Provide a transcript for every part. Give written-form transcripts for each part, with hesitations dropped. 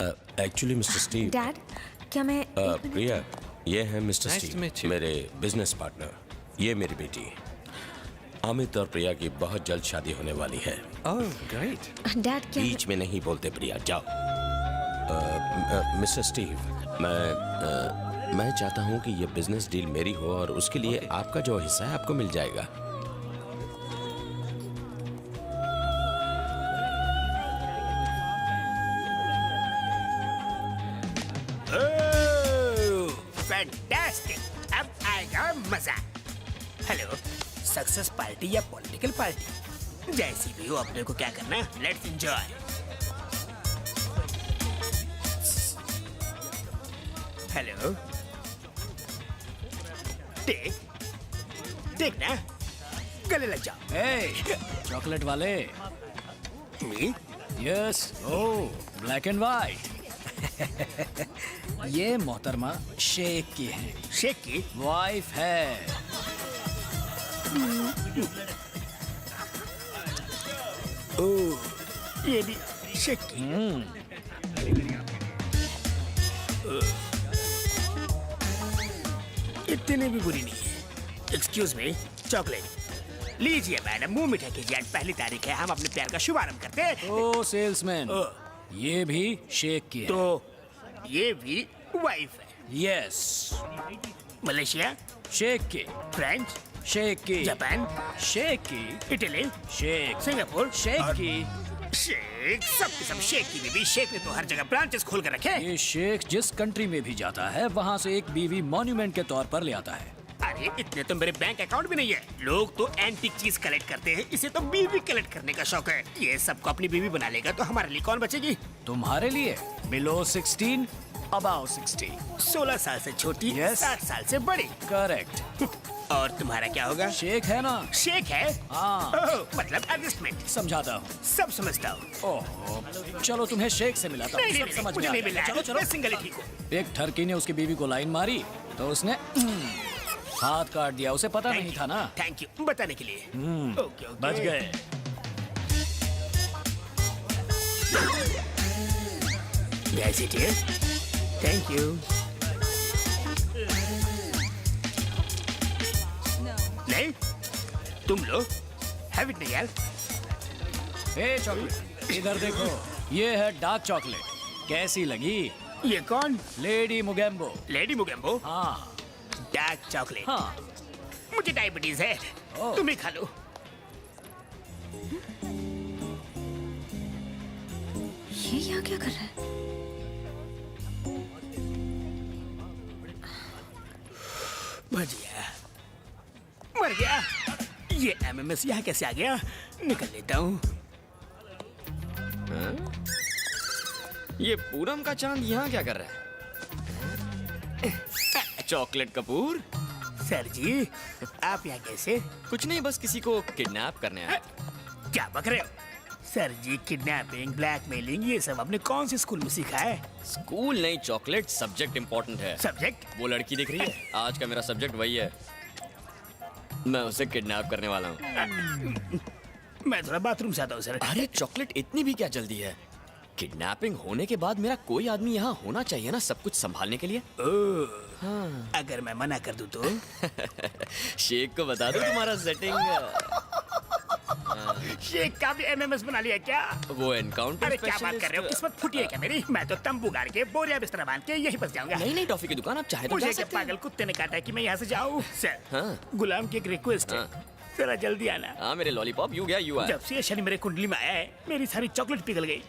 Actually mister Steve. Dad, क्या मैं प्रिया, ये है mister Nice to Steve, meet you. मेरे बिजनेस पार्टनर। ये मेरी बेटी अमित और प्रिया की बहुत जल्द शादी होने वाली है। Oh great. डैड क्या बीच में नहीं बोलते प्रिया, जाओ। मिस्टर स्टीव, मैं चाहता हूँ कि ये बिजनेस डील मेरी हो और उसके लिए आपका जो हिस्सा है आपको मिल जाएगा। फैंटास्टिक, अब आएगा मजा। हेलो, सक्सेस पार्टी या पॉलिटिकल पार्टी, जैसी भी हो अपने को क्या करना, लेट्स एंजॉय। हेलो, टेक ना, गले लग जाओ। Hey, चॉकलेट वाले। Me? Yes, oh black and white. ये मोहतरमा शेख की है, शेक की? वाइफ है। ओह, ये भी शेक की। इतने भी बुरी नहीं है। एक्सक्यूज मी, चॉकलेट लीजिए मैडम, मुंह मीठा कीजिए। आज पहली तारीख है, हम अपने प्यार का शुभारंभ करते हैं। ओ सेल्समैन, ओ, ये भी शेख की है। तो ये भी वाइफ है। यस, मलेशिया, शेख की, फ्रेंच, शेख की, जापान, शेख की, इटली, शेख, सिंगापुर, शेख और की। शेख, सब के सब शेख की बीवी। शेख ने तो हर जगह ब्रांचेस खोल कर रखे। ये शेख जिस कंट्री में भी जाता है वहाँ से एक बीवी मॉन्यूमेंट के तौर पर ले आता है। अरे इतने तो मेरे बैंक अकाउंट भी नहीं है। लोग तो एंटीक चीज कलेक्ट करते हैं, इसे तो बीवी कलेक्ट करने का शौक है। ये सबको अपनी बीवी बना लेगा तो हमारे लिए कौन बचेगी? तुम्हारे लिए बिलो 16, अबाउ 60। 16 साल से छोटी, Yes. 60 साल से बड़ी। करेक्ट। और तुम्हारा क्या होगा? शेख है ना? शेख है? हाँ। ओह, मतलब एडजस्टमेंट। समझाता हूँ। सब समझता हूँ। ओह, चलो तुम्हें शेख से मिलाता हूँ, सब समझ में मुझे आ नहीं जाएगा। मिला। चलो चलो। मैं सिंगल ही ठीक हूँ। एक ठरकी ने उसकी बीवी को लाइन मारी तो उसने हाथ काट दिया। उसे पता नहीं था ना। थैंक यू बताने के लिए। Okay okay. बच गए। Yes, it is. Thank you. नहीं, तुम लो। Have it नहीं यार। ए चॉकलेट, इधर देखो, ये है डार्क चॉकलेट। कैसी लगी? ये कौन? लेडी मुगेम्बो। लेडी मुगेम्बो? हाँ डार्क चॉकलेट। हाँ। मुझे डायबिटीज है, ओह। तुम ही खा लो। ये यहाँ क्या कर रहा है? बच गया, मर गया। ये एमएमएस यहाँ कैसे आ गया? निकल लेता हूँ। ये पूरम का चांद यहाँ क्या कर रहा है? चॉकलेट कपूर? सर जी, आप यहाँ कैसे? कुछ नहीं, बस किसी को किडनैप करने आया। क्या बक रहे हो? सर जी, किडनैपिंग, ब्लैकमेलिंग, ये सब आपने कौन से स्कूल में सीखा है? स्कूल नहीं चॉकलेट, सब्जेक्ट इम्पोर्टेंट है। सब्जेक्ट? वो लड़की दिख रही है, आज का मेरा सब्जेक्ट वही है। मैं उसे किडनैप करने वाला हूँ। मैं थोड़ा बाथरूम से आता हूँ सर। अरे चॉकलेट, इतनी भी क्या जल्दी है? किडनैपिंग होने के बाद मेरा कोई आदमी यहाँ होना चाहिए ना, सब कुछ संभालने के लिए। हाँ। अगर मैं मना कर दूँ तो? शेख को बता दो तुम्हारा सेटिंग। शेख का भी एमएमएस बना लिया क्या? वो एनकाउंटर अरे क्या बात कर रहे हो? किस्मत फूटी है क्या मेरी? मैं तो तंबू गाड़ के बोरिया बिस्तर बांध के यहीं बस जाऊंगा। नहीं नहीं, टॉफी की दुकान आप चाहे तो मुझे जा क्या सकते हैं। पागल कुत्ते ने काटा कि मैं यहाँ से जाऊँ? सर, हाँ। गुलाम की एक रिक्वेस्ट है, हाँ। जरा जल्दी आना। हाँ मेरे लॉलीपॉप, यू गया यू आया। जब से ये शनि मेरे कुंडली में आया है, मेरी सारी चॉकलेट पिघल गई।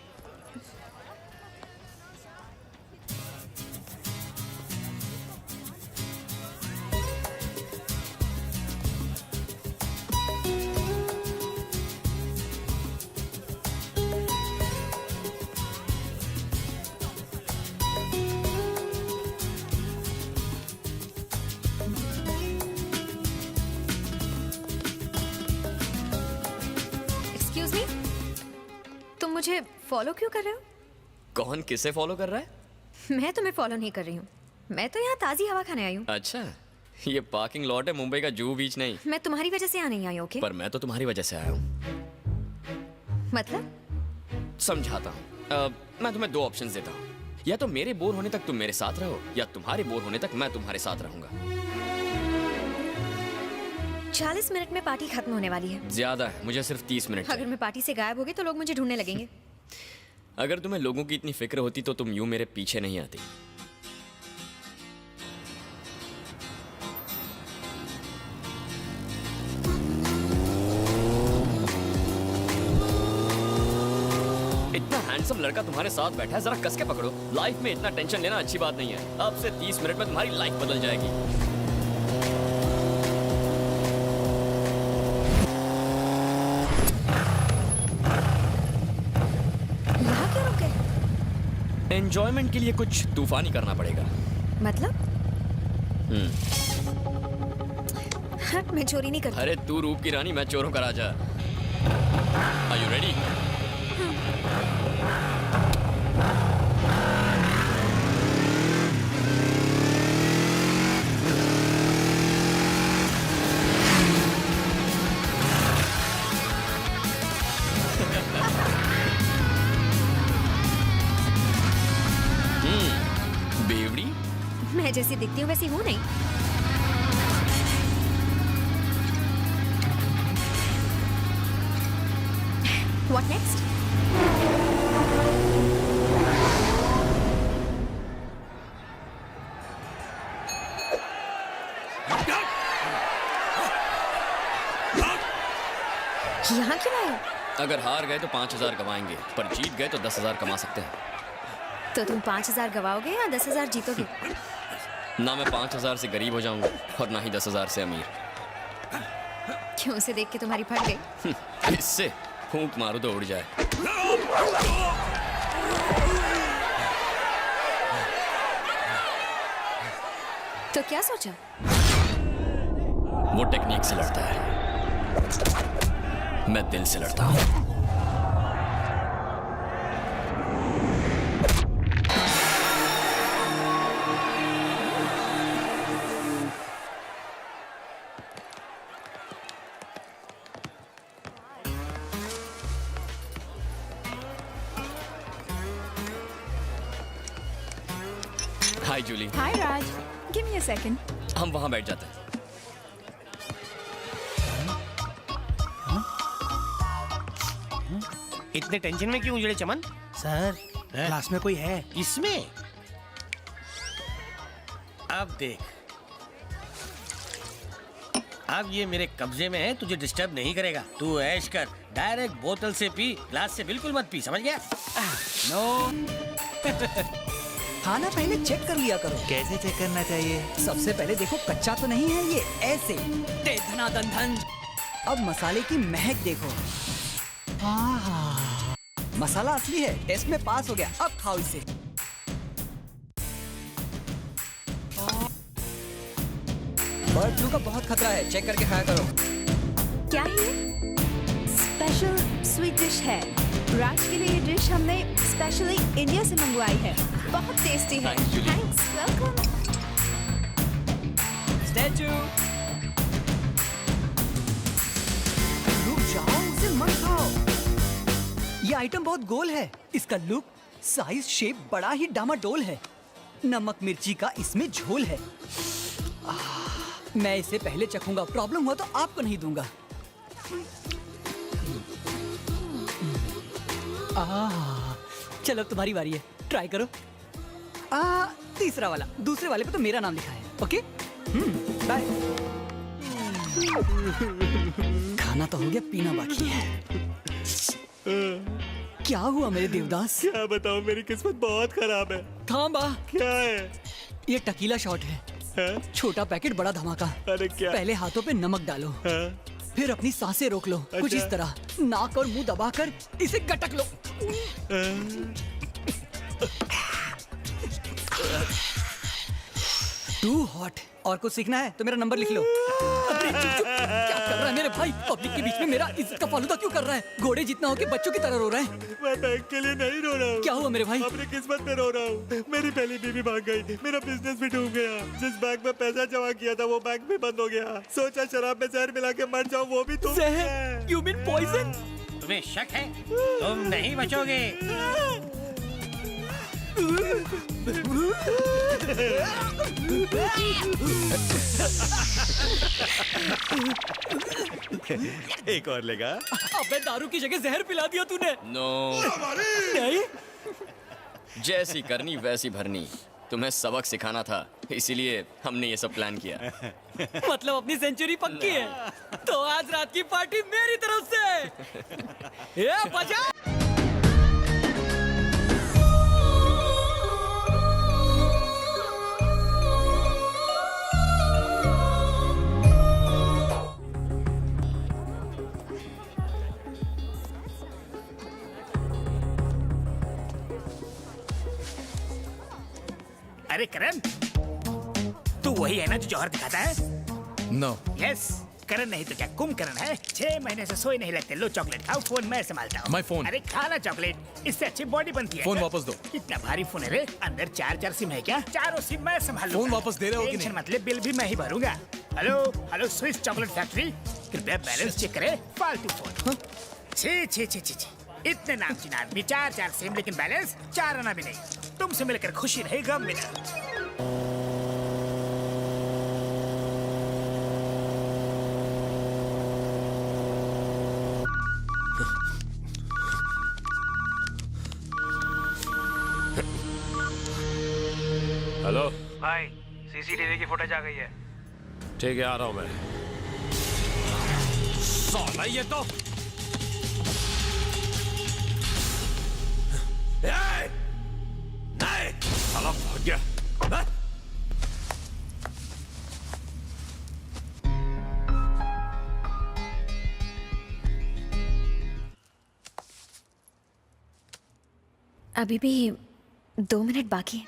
एक्सक्यूज मी, तुम मुझे फॉलो क्यों कर रहे हो? कौन किसे फॉलो कर रहा है? मैं तुम्हें फॉलो नहीं कर रही हूँ। मैं तो यहाँ ताज़ी हवा खाने आई हूँ। अच्छा, ये पार्किंग लॉट है, मुंबई का जूहू बीच नहीं। मैं तुम्हारी वजह से यहाँ नहीं आई, ओके? पर मैं तो तुम्हारी वजह से आया हूँ। मतलब? समझाता हूँ। मैं तुम्हें 2 ऑप्शंस देता हूँ, या तो मेरे बोर होने तक तुम मेरे साथ रहो, या तुम्हारे बोर होने तक मैं तुम्हारे साथ रहूंगा। 40 मिनट में पार्टी खत्म होने वाली है। ज्यादा है, मुझे सिर्फ 30 मिनट अगर चाहिए। मैं पार्टी से गायब हो गई तो लोग मुझे ढूंढने लगेंगे। अगर तुम्हें लोगों की इतनी फिक्र होती तो तुम यूं मेरे पीछे नहीं आती। इतना हैंडसम लड़का तुम्हारे साथ बैठा है, जरा कस के पकड़ो। लाइफ में इतना टेंशन लेना अच्छी बात नहीं है। अब से 30 मिनट में तुम्हारी लाइफ बदल जाएगी। यहाँ क्यों रुके? एंजॉयमेंट के लिए कुछ तूफानी करना पड़ेगा। मतलब? हट, मैं चोरी नहीं करती। अरे तू रूप की रानी, मैं चोरों का राजा। Are you ready? बेवड़ी, मैं जैसी दिखती हूँ वैसी हूँ नहीं। What next? यहाँ क्यों आए? अगर हार गए तो 5,000 कमाएंगे, पर जीत गए तो 10,000 कमा सकते हैं। तो तुम 5,000 गवाओगे या 10,000 जीतोगे? ना मैं 5,000 से गरीब हो जाऊंगा और ना ही 10,000 से अमीर। क्यों, उसे देख के तुम्हारी फट गई? इससे फूंक मारो तो उड़ जाए। तो क्या सोचा? वो टेक्निक से लड़ता है, मैं दिल से लड़ता हूँ। हाय Jully. Hi Raj, give me a second. हम वहां बैठ जाते हैं। इतने टेंशन में क्यों उजड़े चमन? सर क्लास में कोई है? इसमें अब देख, अब ये मेरे कब्जे में है, तुझे डिस्टर्ब नहीं करेगा। तू ऐश कर, डायरेक्ट बोतल से पी, ग्लास से बिल्कुल मत पी, समझ गया? खाना पहले चेक कर लिया करो। कैसे चेक करना चाहिए? सबसे पहले देखो कच्चा तो नहीं है ये, ऐसे दे धना दन धन। अब मसाले की महक देखो। मसाला असली है, टेस्ट में पास हो गया। अब खाओ इसे। बर्ड फ्लू का बहुत खतरा है, चेक करके खाया करो। क्या है ये? स्पेशल स्वीट डिश है। राज के लिए ये डिश हमने स्पेशली इंडिया से मंगवाई है। बहुत टेस्टी है। Thanks, Julie. Thanks, welcome. Statue. रुक जाओ, उसे मत खाओ। ये आइटम बहुत गोल है। इसका लुक, साइज, शेप बड़ा ही डामाडोल है। नमक मिर्ची का इसमें झोल है। मैं इसे पहले चखूंगा, प्रॉब्लम हुआ तो आपको नहीं दूंगा। चलो तुम्हारी बारी है, ट्राई करो। तीसरा वाला, दूसरे वाले पे तो मेरा नाम लिखा है। Okay, bye. खाना तो हो गया, पीना बाकी है। क्या हुआ मेरे देवदास? क्या बताऊं, मेरी किस्मत बहुत खराब है। थांबा, क्या है? ये टकीला शॉट है। छोटा पैकेट, बड़ा धमाका। अरे क्या? पहले हाथों पे नमक डालो, फिर अपनी सांसें रोक लो। कुछ इस तरह, नाक और मुंह दबाकर इसे गटक लो। To hot. और कुछ सीखना है तो मेरा नंबर लिख लो। अरे चुप चुप, क्या कर रहा है मेरे भाई? पब्लिक के बीच में मेरा इज्जत का फालूदा क्यों कर रहा है? घोड़े जितना हो के बच्चों की तरह रो रहा है। मैं बैंक के लिए नहीं रो रहा हूँ। क्या हुआ मेरे भाई? अपनी किस्मत पे रो रहा हूँ। मेरी पहली बीवी भाग गई, मेरा बिजनेस भी डूब गया। जिस बैंक में पैसा जमा किया था वो बैंक भी बंद हो गया। सोचा शराब में जहर मिला के मर जाऊँ, वो भी तुम। जहर? You mean poison? तुम्हें शक है? तुम नहीं बचोगे। एक और लेगा। अबे दारू की जगह जहर पिला दिया तूने। नो, नहीं जैसी करनी वैसी भरनी। तुम्हें सबक सिखाना था, इसीलिए हमने ये सब प्लान किया। मतलब अपनी सेंचुरी पक्की है। तो आज रात की पार्टी मेरी तरफ से। ये बजा। अरे करण, तू वही है ना जो जौहर दिखाता है? नो यस, करण नहीं तो क्या कुंभकर्ण है। 6 महीने से सोए नहीं लगते। लो चॉकलेट खाओ, फोन मैं संभालता हूँ। My phone. अरे खा ना चॉकलेट, इससे अच्छी बॉडी बनती है। फोन वापस दो। इतना भारी फोन है रे, अंदर 4 सिम है क्या? चारों सिम मैं संभाल फोन वापस दे रहे हो कि टेंशन नहीं? मत ले, बिल भी मैं ही भरूंगा। Hello hello, Swiss chocolate factory, कृपया बैलेंस चेक करे। फालतू फोन। छी छी छी छी छी, इतने नामचीन आदमी, 4 सिम, लेकिन बैलेंस 4 आना भी नहीं। तुमसे मिलकर खुशी रही, गम मिला। हेलो भाई, सीसीटीवी की फुटेज आ गई है। ठीक है, आ रहा हूँ मैं। साला ये तो नहीं, साला भाग गया। हाँ? अभी भी 2 मिनट बाकी है।